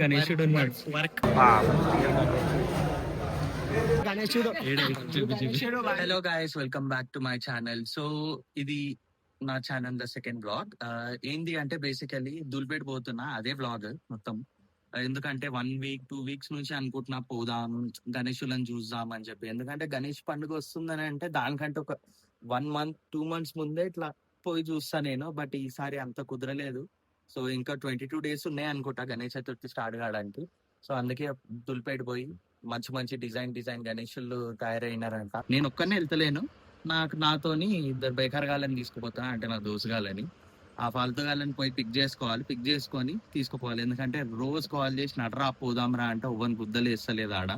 గణేశుడు ఉన్నాడు. Hello guys, welcome back to my channel. So ఇది నా ఛానల్ ద సెకండ్ బ్లాగ్. ఏంది అంటే బేసికలీ దుల్పేట పోతున్నా, అదే బ్లాగ్ మొత్తం. ఎందుకంటే 1 వీక్ 2 వీక్స్ నుంచి అనుకుంటున్నా పోదాం, గణేశులను చూద్దాం అని చెప్పి. ఎందుకంటే గణేష్ పండుగ వస్తుందని అంటే దానికంటే ఒక 1 మంత్ 2 మంత్స్ ముందే ఇట్లా పోయి చూస్తా నేను. బట్ ఈసారి అంత కుదరలేదు. సో ఇంకా 22 డేస్ ఉన్నాయి అనుకుంటా గణేష్ చతుర్థి స్టార్ట్ కావడానికి. సో అందుకే దుల్పేట పోయి మంచి మంచి డిజైన్ గణేషులు తయారైనారంట. నేను ఒక్కనే వెళ్తలేను, నాతోని 2 బేకార్ గాలని తీసుకుపోతాను, అంటే నా దోసుగాలని. ఆ ఫాల్తు గాలని పోయి పిక్ చేసుకొని తీసుకుపోవాలి. ఎందుకంటే రోజు కాల్ చేసి నడరా పోదాంరా అంటే ఒవ్వని గుద్దలు వేస్తలేదు ఆడ.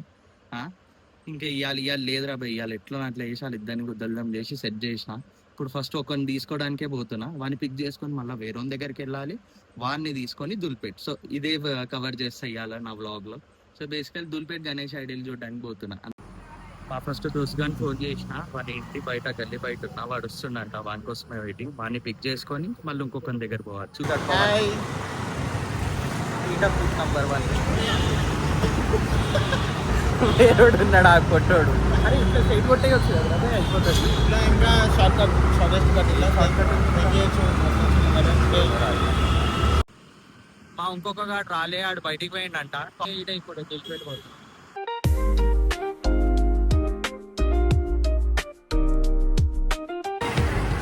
ఇంకా ఇవ్వాలి లేదురా బై, ఇవ్వాలి ఎట్లా అట్లా వేసి వాళ్ళు ఇద్దరిని గుద్దలం చేసి సెట్ చేసిన. ఇప్పుడు ఫస్ట్ ఒకరిని తీసుకోవడానికే పోతున్నా, వాడిని పిక్ చేసుకొని మళ్ళీ వేరే దగ్గరికి వెళ్ళాలి, వాడిని తీసుకొని దుల్పేట్. సో ఇదే కవర్ చేస్తా ఇవ్వాలి నా వ్లాగ్ లో. సో బేసికల్ దుల్పేట్ గణేష్ ఐడియల్ చూడడానికి పోతున్నా. మా ఫస్ట్ దోస్తుగాని ఫోన్ చేసిన, వాడి ఇంటి బయట గల్లీ బయట ఉన్నా, వాడు వస్తుండంట, వాని కోసమే వెయిటింగ్. వాడిని పిక్ చేసుకొని మళ్ళీ ఇంకొకరి దగ్గర పోవచ్చు. నంబర్ 1 వేరోడు ఉన్నాడు, ఆ కొట్టోడు. అరే ఇట్లా సైడ్ కొట్టే వచ్చు కదా, అదే అయిపోతుంది. ఇట్లా ఇంకా షార్ట్ కట్ మా ఇంకొక రాలే, ఆడు బయటికి పోయిండంట. ఇదే ఇప్పుడు తెలిసిపెట్టుకోవచ్చు.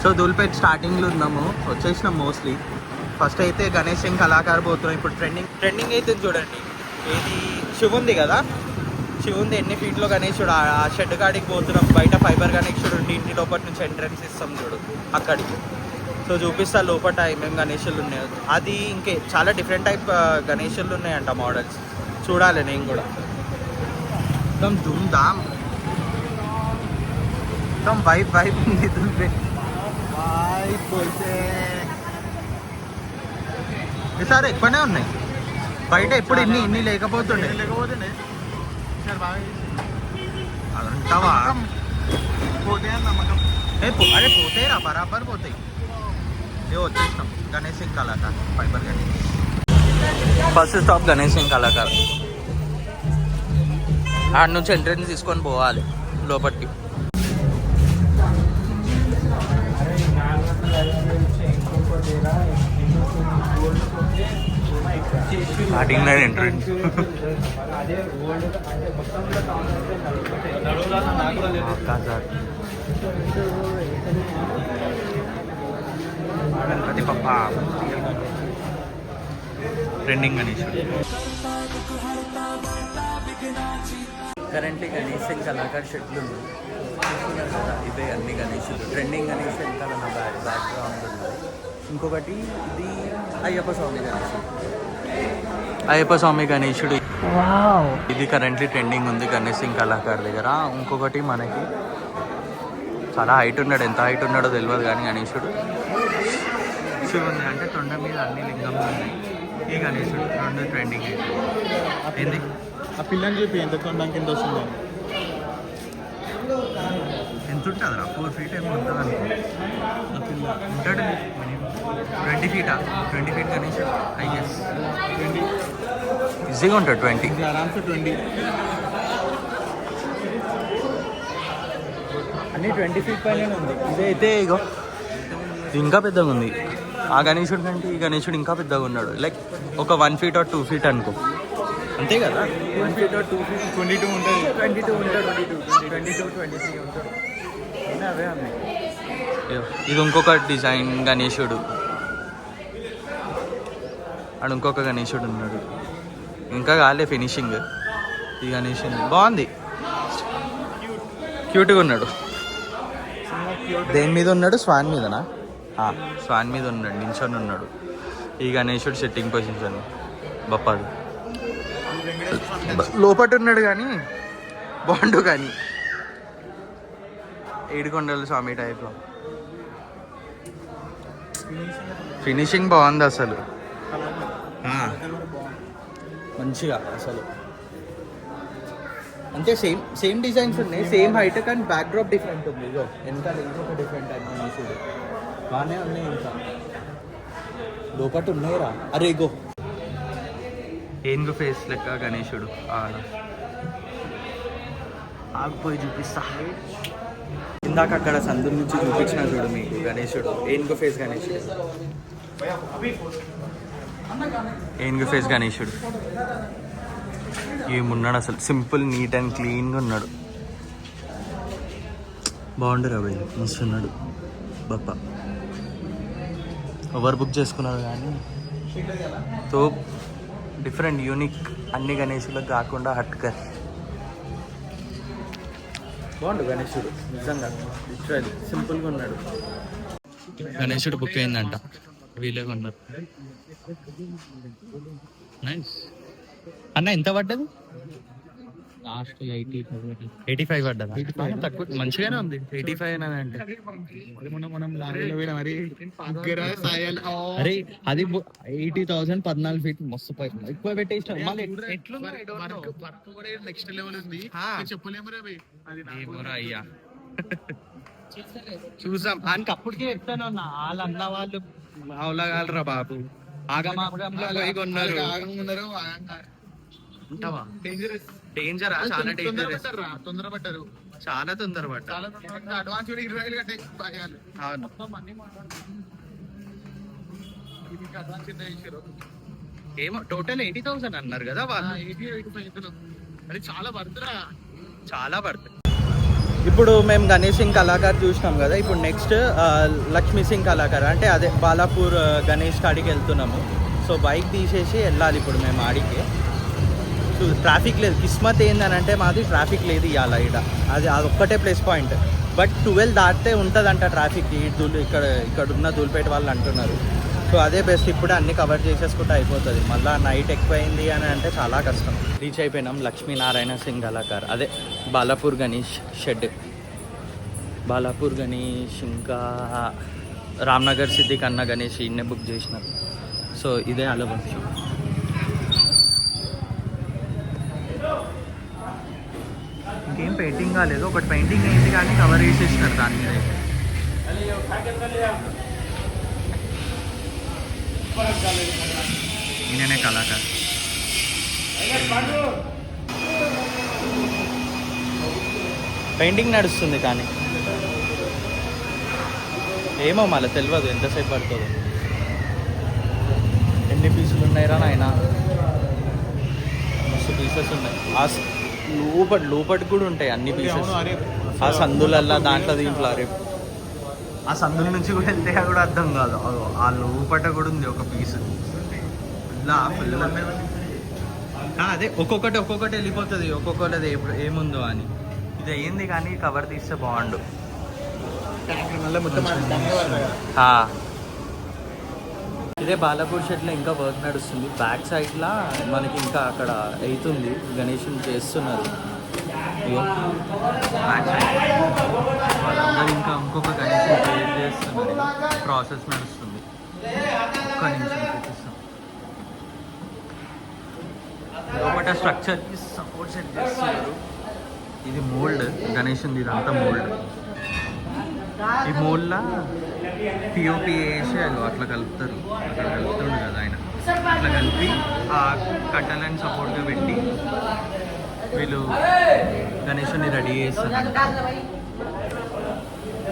సో దుల్పేట్ స్టార్టింగ్లో ఉన్నాము, వచ్చేసినాం మోస్ట్లీ. ఫస్ట్ అయితే గణేష్ కళాకారు పోతున్నాం. ఇప్పుడు ట్రెండింగ్ అయితే చూడండి, ఏది శివుంది కదా, శివుంది ఎన్ని ఫీట్లో గణేశుడు, ఆ షెడ్ కాడికి పోతున్నాం. బయట ఫైబర్ గణేశుడు ఉండి ఇంటి లోపల నుంచి ఎంట్రన్స్ ఇస్తాం చూడు అక్కడికి. సో చూపిస్తా లోపల ఏమేమి గణేశులు ఉన్నాయో. అది ఇంకే చాలా డిఫరెంట్ టైప్ గణేశులు ఉన్నాయంట, మోడల్స్. చూడాలి నేను కూడా. మొత్తం ధూమ్ ధామ్, మొత్తం వైబ్ ఉంది దుల్పేట్. ఈసారి ఎక్కువనే ఉన్నాయి, బయట ఎప్పుడు ఇన్ని లేకపోతుండే. అదంటావా? అరే పోతాయిరా, బరాబర్ పోతాయి. వచ్చేసినాం Ganesh Singh Kalakar, fibre Ganesh. First stop Ganesh Singh Kalakar. ఆడ నుంచి ఎంట్రెన్స్ తీసుకొని పోవాలి లోపలికి. Starting line entrance. గణపతి పప్ప ట్రెండింగ్ గణేశుడు. కరెంట్లీ గణేష్ సింగ్ కళాకార్ షెట్లు ఉన్నాయి కదా, ఇవే అన్ని గణేశుడు. ట్రెండింగ్ గణేష్ వెనకాల నా బ్యాక్గ్రౌండ్ ఉంది. ఇంకొకటి ఇది అయ్యప్ప స్వామి గణేశుడు. ఇది కరెంట్లీ ట్రెండింగ్ ఉంది గణేష్ సింగ్ కళాకార్ దగ్గర. ఇంకొకటి మనకి చాలా హైట్ ఉన్నాడు, ఎంత హైట్ ఉన్నాడో తెలియదు కానీ గణేశుడు శివుంది అంటే తొండ మీద అన్ని లింగంలో ఉన్నాయి. ఈ గణేశుడు 2 ట్రెండింగ్. ఏంది ఆ పిల్లని చెప్పి ఎంత తొండం కింద వస్తుంది, ఎంత ఉంటుందిరా? 4 feet ఏమో ఉంటుంది అనుకో. ఆ పిల్ల ఉంటాడు 20 feet 20 feet గణేశుడు. ఐఎస్ 20 ఈజీగా ఉంటాడు. 20 ఆరామ్సే 20 అన్నీ 20 feet పైన ఉంది. ఇదైతే ఇగో ఇంకా పెద్దగా ఉంది. ఆ గణేశుడి కంటే ఈ గణేశుడు ఇంకా పెద్దగా ఉన్నాడు. లైక్ ఒక 1 feet or 2 feet అనుకో, అంతే కదా. 1 feet or 2 feet 22 ఉంటుంది, 22 ఉంటాడు, 22 23 ఉంటాడు. అవే ఉన్నాయి. ఇది ఇంకొక డిజైన్ గణేశుడు. అక్కడ ఇంకొక గణేశుడు ఉన్నాడు, ఇంకా కాలే ఫినిషింగ్. ఈ గణేశుడు బాగుంది, క్యూట్గా ఉన్నాడు. దేని మీద ఉన్నాడు? స్వాన్ మీదనా? స్వాన్ మీద ఉన్నాడు, నించొని ఉన్నాడు. ఈ గణేశుడు సెట్టింగ్ పొజిషన్ బప్పాడు. లోపట ఉన్నాడు కానీ బాగుండు. కానీ ఏడుకొండల స్వామి టైప్లో ఫినిషింగ్ బాగుంది అసలు, మంచిగా అసలు. అంటే సేమ్ డిజైన్స్ ఉన్నాయి, సేమ్ హైట్, కానీ బ్యాక్ డ్రాప్ డిఫరెంట్ ఉంది. ఇదో వెనకాల ఇంకొక డిఫరెంట్ టైప్ గణేశుడు బాగానే ఉన్నాయి. ఇంకా లోపట ఉన్నాయిరా. అరే ఇగో ఏనుగు ఫేస్ లెక్క గణేశుడు ఆడ ఆగిపోయి చూపిస్తా. ఇందాక అక్కడ సందు నుంచి చూపించిన చూడు మీకు గణేశుడు, ఏనుగు ఫేస్ గణేశుడు, ఏనుగు ఫేస్ గణేశుడు ఏమున్నాడు అసలు, సింపుల్ నీట్ అండ్ క్లీన్గా ఉన్నాడు. బాగుండు రవి, మస్తున్నాడు బప్ప. ఎవరు బుక్ చేసుకున్నారు కానీ తో డిఫరెంట్ యూనిక్, అన్ని గణేశులకు కాకుండా హట్కర్. బాగుండు గణేశుడు నిజంగా, లిటరల్లీ సింపుల్గా ఉన్నాడు. గణేశుడు బుక్ అయిందంట, వీలే ఉన్నారు. నైస్ అన్న. ఎంత పడ్డది? లాస్ట్ 85 పడ్డదా? తక్కువ, మంచిగానే ఉంది. 85 అంటే అరే అది 80,000 14 ఫీట్ మస్తు ఎక్కువ పెట్టేసిన. అయ్యా చూసాం ఆయనకి అప్పటికే చెప్తాను, వాళ్ళు అన్న వాళ్ళు అవలగాలరా బాబు, ఆగమాగంలో పోయి కొన్నారు. డేంజర్, చాలా డేంజర్, తొందరపడ్డారు, చాలా తొందరపడ్డారు. అడ్వాన్స్ 20,000 కట్టే. ఏమో టోటల్ 80,000 అన్నారు కదా వాళ్ళు. 80-85 అది చాలా పడుతురా, చాలా పడుతుంది. ఇప్పుడు మేము గణేష్ సింగ్ కళాకార్ చూసినాం కదా, ఇప్పుడు నెక్స్ట్ లక్ష్మీ సింగ్ కళాకార్, అంటే అదే బాలాపూర్ గణేష్ కాడికి వెళ్తున్నాము. సో బైక్ తీసేసి వెళ్ళాలి ఇప్పుడు మేము ఆడికి. ట్రాఫిక్ లేదు. కిస్మత్ ఏందనంటే మాది ట్రాఫిక్ లేదు ఇవాళ ఇక్కడ, అది ఒక్కటే ప్లస్ పాయింట్. బట్ 12 దాటితే ఉంటుందంట ట్రాఫిక్. ఇక్కడ ఉన్న దూల్పేట వాళ్ళు అంటున్నారు. సో అదే బెస్ట్, ఇప్పుడు అన్నీ కవర్ చేసేసుకుంటే అయిపోతుంది. మళ్ళీ నైట్ ఎక్కువైంది అని అంటే చాలా కష్టం. రీచ్ అయిపోయినాం లక్ష్మీనారాయణ సింగ్ కళాకార్, అదే బాలాపూర్ గణేష్ షెడ్. బాలాపూర్ గణేష్ ఇంకా రామ్నగర్ సిద్దిక్ అన్న గణేష్ ఇన్నే బుక్ చేసినారు. సో ఇదే ఆలోచన. ఇంకేం పెయింటింగ్ కాలేదు, ఒకటి పెయింటింగ్ అయింది కానీ కవర్ చేసేసినారు దాని మీద. ఈయననే కళాకారు. పెయింటింగ్ నడుస్తుంది కానీ ఏమో మళ్ళీ తెలియదు ఎంతసేపు పడుతుందో. ఎన్ని పీసులు ఉన్నాయిరా నాయన, మస్తు పీసెస్ ఉన్నాయి. లోపటి కూడా ఉంటాయి అన్ని పీసెస్. ఆ సందులల్లా దాంట్లో దీంట్లో అరే, ఆ సందుల నుంచి కూడా వెళ్తే కూడా అర్థం కాదు. ఆ లోపట కూడా ఉంది ఒక పీస్. ఇలా అదే ఒక్కొక్కటి వెళ్ళిపోతుంది, ఒక్కొక్కటి ఏముందో అని. ఇది అయ్యింది కానీ కవర్ తీస్తే బాగుండు. ఇదే బాలాపూర్ షెడ్లో ఇంకా వర్క్ నడుస్తుంది. బ్యాక్ సైడ్లో మనకి ఇంకా అక్కడ అవుతుంది, గణేషుని చేస్తున్నారు. బ్యాక్ సైడ్ వాళ్ళందరూ ఇంకా ఇంకొక గణేషుని క్రియేట్ చేస్తున్నారు. ప్రాసెస్ నడుస్తుంది. ఒక్క నిమిషం చూపిస్తాం. లోపల స్ట్రక్చర్కి సపోర్ట్ సెట్ చేస్తున్నారు. ఇది మోల్డ్ గణేషుని, ఇదంతా మోల్డ్. ఈ మోల్డ్లా పిఓపి వేసి అట్లా కలుపుతారు. అట్లా కలుపుతుండు కదా ఆయన, అట్లా కలిపి ఆ కట్టెలని సపోర్ట్గా పెట్టి వీళ్ళు గణేషుని రెడీ చేస్తారు.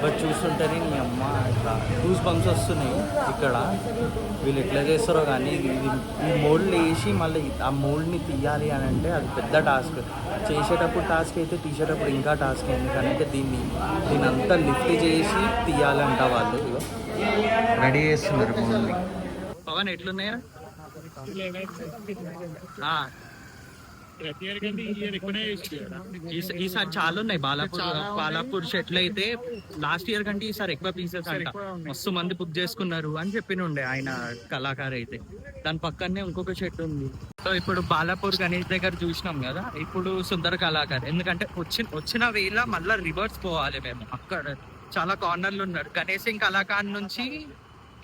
బట్ చూస్తుంటే నీ అమ్మ ఇట్లా గూస్ బంప్స్ వస్తున్నాయి. ఇక్కడ వీళ్ళు ఎట్లా చేస్తారో కానీ ఈ మోల్డ్ వేసి మళ్ళీ ఆ మోల్డ్ని తీయాలి అని అంటే అది పెద్ద టాస్క్. చేసేటప్పుడు టాస్క్ అయితే తీసేటప్పుడు ఇంకా టాస్క్. ఎందుకంటే దీన్ని అంతా లిఫ్ట్ చేసి తీయాలంట వాళ్ళు. రెడీ చేస్తున్నారు మోల్డ్ని. పవన్ ఎట్లున్నాయా? ఈసారి చాలా ఉన్నాయి. బాలాపూర్ షెట్లు అయితే లాస్ట్ ఇయర్ కంటే ఈసారి ఎక్కువ పీసెస్ అంట. మస్తు మంది బుక్ చేసుకున్నారు అని చెప్పినుండే ఆయన కళాకారు అయితే. దాని పక్కనే ఇంకొక షెట్ ఉంది. సో ఇప్పుడు బాలాపూర్ గణేష్ దగ్గర చూసినాం కదా, ఇప్పుడు సుందర కళాకారు. ఎందుకంటే వచ్చిన వేళ మళ్ళీ రివర్స్ పోవాలి మేము. అక్కడ చాలా కార్నర్లు ఉన్నారు. గణేష్ సింగ్ కళాకారు నుంచి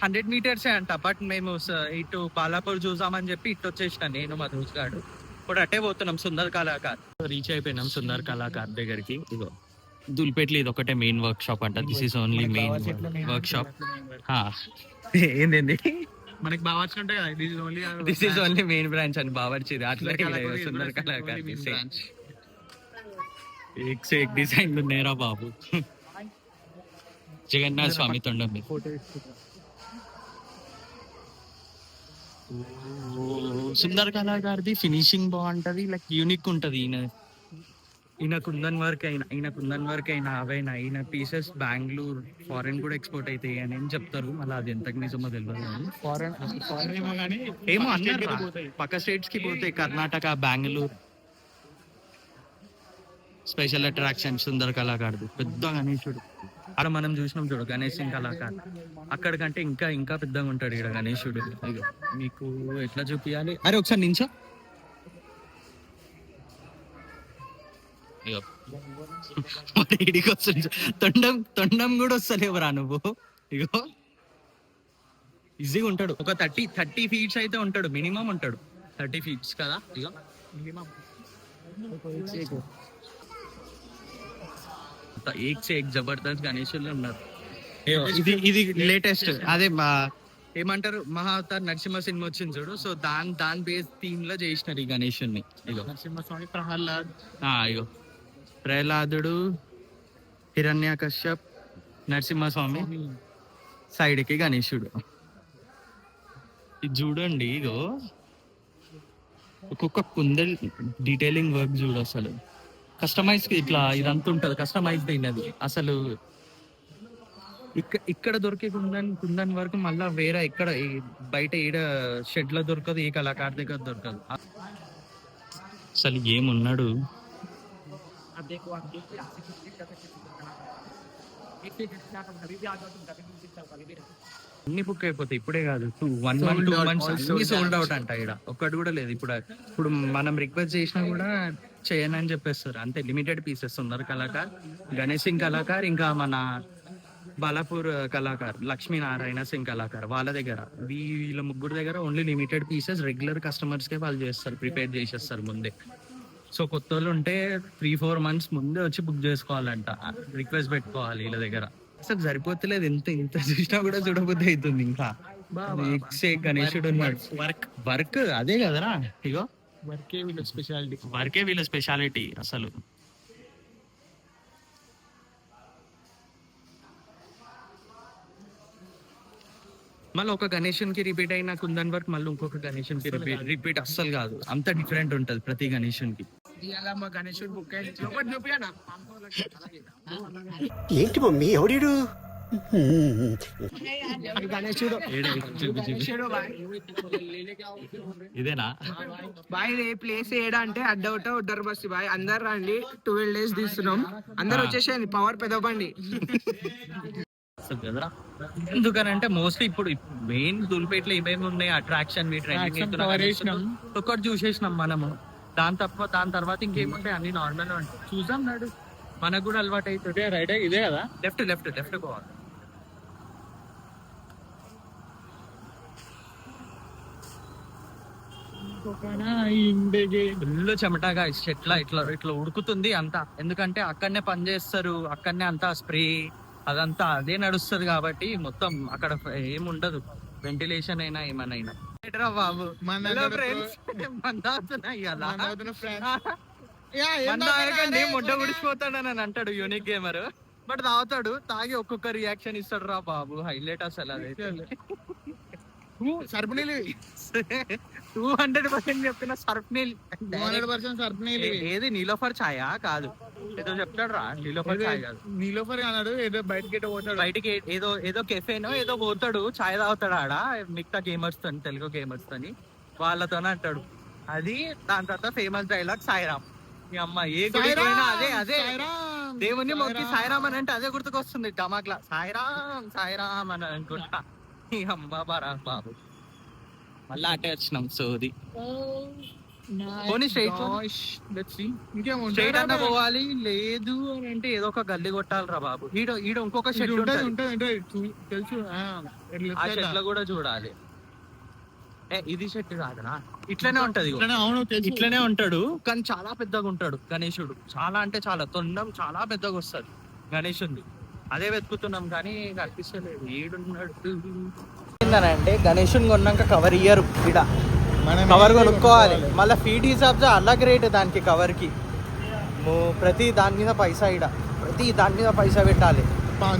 100 మీటర్సే అంట. బట్ మేము ఇటు బాలాపూర్ చూసామని చెప్పి ఇటు వచ్చేసిన నేను మా దోస్తుగాడు. ఇప్పుడు అట్టే పోతున్నాం సుందర్ కళాకార్. రీచ్ అయిపోయినాం సుందర్ కళాకార్ దగ్గరికి. ఇదో దుల్పేట్లు ఇది ఒకటే మెయిన్ వర్క్ షాప్ అంట. This is only main work shop. ఏంది మనకి బాగా వచ్చినట్టే కదా, this is only main branch అని బావర్చిది అట్లా సుందర కళాకార్ एक डिजाइन ఉన్నాయరా బాబు. జగన్నాథ స్వామి తొండం మీద సుందర్ కళాకారిది ఫినిషింగ్ బాగుంటది, లైక్ యూనిక్ ఉంటది. ఈయన కుందన్ వర్క్ అయినా అవైనా ఈయన పీసెస్ బెంగళూరు ఫారెన్ కూడా ఎక్స్పోర్ట్ అవుతాయి అని చెప్తారు. మళ్ళీ అది ఎంతకు నిజమో తెలియదు కానీ ఏమో అన్నారు పక్క స్టేట్స్ కి పోతాయి, కర్ణాటక బెంగళూరు. స్పెషల్ అట్రాక్షన్ సుందర్ కళాకారుడు పెద్ద గణేశుడు. అక్కడ మనం చూసినాం చూడు గణేష్ సింగ్ కళాకారు, అక్కడికంటే ఇంకా ఇంకా పెద్దగా ఉంటాడు ఇక్కడ గణేశుడు. మీకు ఎట్లా చూపించాలి, అరే ఒకసారి నించో. తొండం కూడా వస్తలేవురా నువ్వు. ఇగో ఈజీగా ఉంటాడు, ఒక 30 ఫీట్స్ అయితే ఉంటాడు మినిమం, ఉంటాడు 30 ఫీట్స్ కదా. ఇగో మినిమం ఏక్ సే ఏక్ జబర్దస్త్ గణేశులు ఉన్నారు. ఇది లేటెస్ట్ అదే ఏమంటారు మహావతార్ నరసింహ సినిమా వచ్చింది చూడు, సో దాని బేస్ థీమ్ లో చేసినారు ఈ గణేశుని. ఇగో నరసింహస్వామి, ప్రహ్లాద్, ఇగో ప్రహ్లాదుడు, హిరణ్యకశ్యప్, నరసింహస్వామి, సైడ్ కి గణేశుడు. ఇది చూడండి, ఇగో ఒక్కొక్క కుందల్ డీటెయిలింగ్ వర్క్ చూడు, అసలు కస్టమైజ్ ఇట్లా ఇదంతా ఉంటది, కస్టమైజ్ అయినది అసలు. ఇక్కడ దొరికే కుందన్ వరకు మళ్ళా వేరే ఇక్కడ బయట ఈడ షెడ్ లో దొరకదు, ఈ కళాకారు దగ్గర దొరకదు. అసలు ఏమున్నాడు. అన్ని బుక్ అయిపోతాయి ఇప్పుడే కాదు, 1 month 2 months అన్ని సోల్డ్ అవుట్ అంట. ఇక్కడ ఒక్కటి కూడా లేదు. ఇప్పుడు మనం రిక్వెస్ట్ చేసినా కూడా చేయనని చెప్పేస్తారు. అంతే, లిమిటెడ్ పీసెస్ ఉన్నారు కళాకార్, గణేష్ సింగ్ కళాకార్, ఇంకా మన బాలాపూర్ కళాకార్, లక్ష్మీనారాయణ సింగ్ కళాకార్, వాళ్ళ దగ్గర వీళ్ళ ముగ్గురు దగ్గర only limited pieces. Regular customers కే వాళ్ళు చేస్తారు, ప్రిపేర్ చేసేస్తారు ముందే. సో కొత్త వాళ్ళు ఉంటే 3-4 months ముందే వచ్చి బుక్ చేసుకోవాలంట, రిక్వెస్ట్ పెట్టుకోవాలి వీళ్ళ దగ్గర. అసలు సరిపోతలేదు, ఇంత చూసినా కూడా చూడబుద్ధి అవుతుంది. ఇంకా గణేశుడు ఉన్నాడు, వర్క్ అదే కదరా. ఇగో వర్కే వీళ్ళ స్పెషాలిటీ అసలు. మళ్ళీ ఒక గణేశన్ కి రిపీట్ అయిన కుందన్ వర్క్ మళ్ళీ ఇంకొక గణేశన్ కి రిపీట్ అస్సలు కాదు, అంత డిఫరెంట్ ఉంటది ప్రతి గణేశన్ కి. ఏంటి మమ్మీ ఎవడు ఇదేనా బాయ్? ప్లేస్ ఏడా అంటే అడ్డౌట ఉద్దర్ బస్తి బాయ్, అందరు రండి. 12 days తీస్తున్నాం, అందరు వచ్చేసేయండి. పవర్ పెదవండి. ఎందుకనంటే మోస్ట్లీ ఇప్పుడు మెయిన్ దుల్పేట్లో ఏమేమి ఉన్నాయి అట్రాక్షన్ ఒకటి చూసేసినాం మనము. దాని తర్వాత ఇంకేముంటాయి అన్ని నార్మల్ ఉంటాయి. చూసాం నాడు, మనకు కూడా అలవాటు అవుతుంది. రైట్ ఇదే కదా, లెఫ్ట్ పోవాలి. ఫుల్ చెమటగా ఇట్లా ఉడుకుతుంది అంతా. ఎందుకంటే అక్కడనే పని చేస్తారు, అక్కడనే అంతా స్ప్రే అదంతా అదే నడుస్తుంది కాబట్టి మొత్తం అక్కడ ఏముండదు, వెంటిలేషన్ అయినా ఏమనైనా. బాబు మొడ్డ గుడిచిపోతాడని అని అంటాడు యూనిక్ గేమర్, బట్ తాగుతాడు. తాగి ఒక్కొక్క రియాక్షన్ ఇస్తాడు రా బాబు, హైలైట్ అసలు. అదైతే సర్ఫ్ నీళ్ళు 200% చెప్పిన సర్ఫ్ నీళ్ళు, 200% సర్ఫ్ నీళ్ళు. ఏది నీలోఫర్ ఛాయా కాదు, ఏదో చెప్తాడు రా, నీలోఫర్ ఛాయ్ కాదు. నీలోఫర్ అన్నాడు, ఏదో బయటకి పోతాడు, బయటికి ఏదో కెఫేనో ఏదో పోతాడు, ఛాయ్ తాగుతాడు ఆడ మిగతా గేమర్స్ తోని, తెలుగు గేమర్స్ తోని, వాళ్ళతోనే అంటాడు. అది దాని తర్వాత ఫేమస్ డైలాగ్ సాయిరామ్. మీ అమ్మ ఏ గుడికైనా అదే దేవుని మొక్కి సాయిరామ్ అని అంటే అదే గుర్తుకొస్తుంది టమాక్లా, సాయిరామ్ అని అనుకుంటా. ఈ అమ్మ బారా బాబు, మళ్ళీ అటే వచ్చినాం. సోది స్ట్రైట్ అన్న పోవాలి, లేదు అని అంటే ఏదో ఒక గల్లి కొట్టాలిరా బాబు. ఈడ ఇంకొక షెడ్ తెలుసు, ఆ షెడ్ లో కూడా చూడాలి. ఇది షెడ్ కాదనా, ఇట్లనే ఉంటది. ఇట్లనే ఉంటాడు కానీ చాలా పెద్దగా ఉంటాడు గణేశుడు. చాలా అంటే చాలా తొండం చాలా పెద్దగా వస్తుంది గణేశుడి. అదే వెతుకుతున్నాం కానీ కనిపిస్తలేదు, ఏడున్నాడు. ఏంటంటే గణేషుని కొన్నాక కవర్ ఇయ్యరు ఇక్కడ, కవర్ కొనుక్కోవాలి. మళ్ళీ ఫీడ్ హిసాబ్స్ అలాగే రేట్ దానికి కవర్కి. ప్రతి దాని మీద పైసా ఇడ, ప్రతి దాని మీద పైసా పెట్టాలి.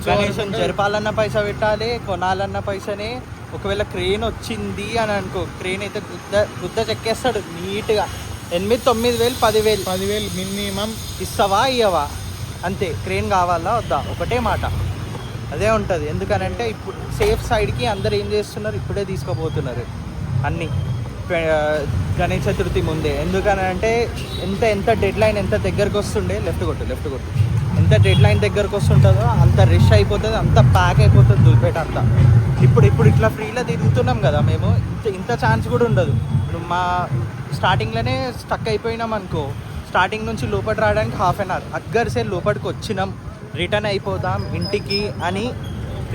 గణేశం జరపాలన్న పైసా పెట్టాలి, కొనాలన్న పైసనే. ఒకవేళ క్రెయిన్ వచ్చింది అని అనుకో, క్రెయిన్ అయితే గుద్ద చెక్కేస్తాడు నీట్గా. 8-9 వేలు 10,000 మినిమం ఇస్తావా ఇయ్యవా అంతే. క్రెయిన్ కావాలా వద్దా ఒకటే మాట, అదే ఉంటుంది. ఎందుకనంటే ఇప్పుడు సేఫ్ సైడ్కి అందరు ఏం చేస్తున్నారు, ఇప్పుడే తీసుకుపోతున్నారు అన్నీ గణేష్ చతుర్థి ముందే. ఎందుకనంటే ఎంత డెడ్ లైన్ ఎంత దగ్గరకు వస్తుండే, లెఫ్ట్ కొట్టు ఎంత డెడ్ లైన్ దగ్గరకు వస్తుంటుందో అంత రష్ అయిపోతుంది, అంత ప్యాక్ అయిపోతుంది దుల్పేట అంతా. ఇప్పుడు ఇట్లా ఫ్రీలో తిరుగుతున్నాం కదా మేము, ఇంత ఛాన్స్ కూడా ఉండదు. మా స్టార్టింగ్లోనే స్టక్ అయిపోయినాం అనుకో, స్టార్టింగ్ నుంచి లోపల రావడానికి హాఫ్ అన్ అవర్ అగ్గరిసే లోపలికి వచ్చినాం, రిటర్న్ అయిపోదాం ఇంటికి అని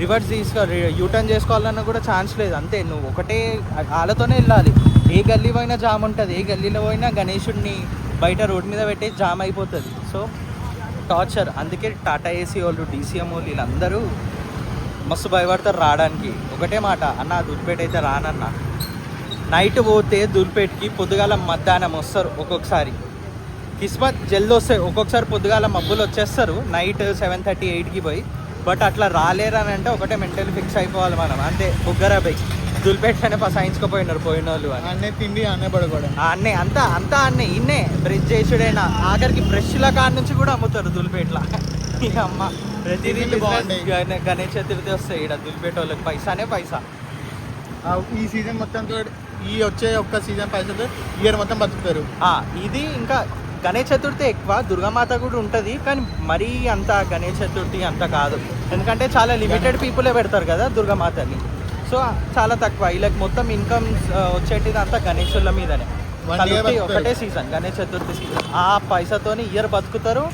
రివర్స్ యూటర్న్ చేసుకోవాలన్నా కూడా ఛాన్స్ లేదు. అంతే, నువ్వు ఒకటే వాళ్ళతోనే వెళ్ళాలి. ఏ గల్లీ పోయినా జామ్ ఉంటుంది, ఏ గల్లీలో పోయినా గణేశుడిని బయట రోడ్ మీద పెట్టే జామ్ అయిపోతుంది. So torture. అందుకే టాటా ఏసీ వాళ్ళు, డీసీఎం వాళ్ళు వీళ్ళందరూ మస్తు భయపడతారు రావడానికి. ఒకటే మాట, అన్న దుల్పేట అయితే రానన్న. నైట్ పోతే దుల్పేట్కి పొద్దుగాల మధ్యాహ్నం వస్తారు, ఒక్కొక్కసారి కిస్మత్ జల్ది వస్తాయి, ఒక్కొక్కసారి పొద్దుగాల మబ్బులు వచ్చేస్తారు నైట్ 7:30, 8కి పోయి. బట్ అట్లా రాలేరని అంటే ఒకటే మెంటల్ ఫిక్స్ అయిపోవాలి మనం. అంతే, బుగ్గరా పోయి దుల్పేటనే పసాయించుకుపోయినారు పోయిన వాళ్ళు అని. అన్నే తిండి అన్నే పడుకోవడం, అన్నే అంతా అన్నే ఇన్నే బ్రష్ చేసుడైనా ఆఖరికి బ్రష్ల కాడ నుంచి కూడా అమ్ముతారు దుల్పేట్ల. అమ్మ ప్రతిదీ గణేష్ చతుర్థి వస్తాయి ఇక్కడ దుల్పేట వాళ్ళకి పైసానే పైసా. ఈ సీజన్ మొత్తం ఈ వచ్చే ఒక్క సీజన్ పైసలు ఇయర్ మొత్తం బతుకుతారు. ఇది ఇంకా గణేష్ చతుర్థి ఎక్కువ, దుర్గామాత కూడా ఉంటుంది, కానీ మరీ అంత గణేష్ చతుర్థి అంత కాదు. ఎందుకంటే చాలా లిమిటెడ్ పీపులే పెడతారు కదా దుర్గామాతని. సో చాలా తక్కువ. వీళ్ళకి మొత్తం ఇన్కమ్ వచ్చేటిది అంతా గణేశుల మీదనే. ఒకటే సీజన్ గణేష్ చతుర్థి సీజన్. ఆ పైసాతోని ఇయర్ బతుకుతారు,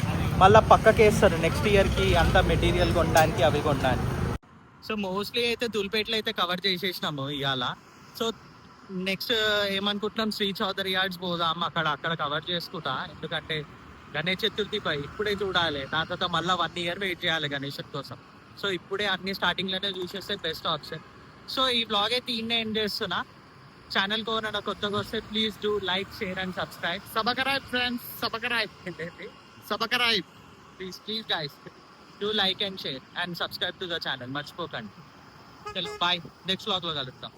మళ్ళీ పక్కకేస్తారు నెక్స్ట్ ఇయర్కి అంతా మెటీరియల్ కొనడానికి అవి కొనడానికి. సో మోస్ట్లీ అయితే దుల్పేటలో అయితే కవర్ చేసేసినాము ఇవాళ. సో నెక్స్ట్ ఏమనుకుంటున్నాం, శ్రీ చౌదరి యార్డ్స్ పోదాం, అక్కడ కవర్ చేసుకుంటా. ఎందుకంటే గణేష్ చతుర్థి పై ఇప్పుడే చూడాలి, దాని తర్వాత మళ్ళీ 1 year వెయిట్ చేయాలి గణేష్ కోసం. సో ఇప్పుడే అన్ని స్టార్టింగ్లోనే చూసేస్తే బెస్ట్ ఆప్షన్. సో ఈ బ్లాగ్ అయితే ఇన్నే ఎండ్ చేస్తున్నా. ఛానల్ కోన కొత్తగా వస్తే please do like, share and subscribe. Subscribe friends, subscribe please guys do like and share and subscribe to the channel, మర్చిపోకండి. చలో బాయ్, నెక్స్ట్ బ్లాగ్లో కలుద్దాం.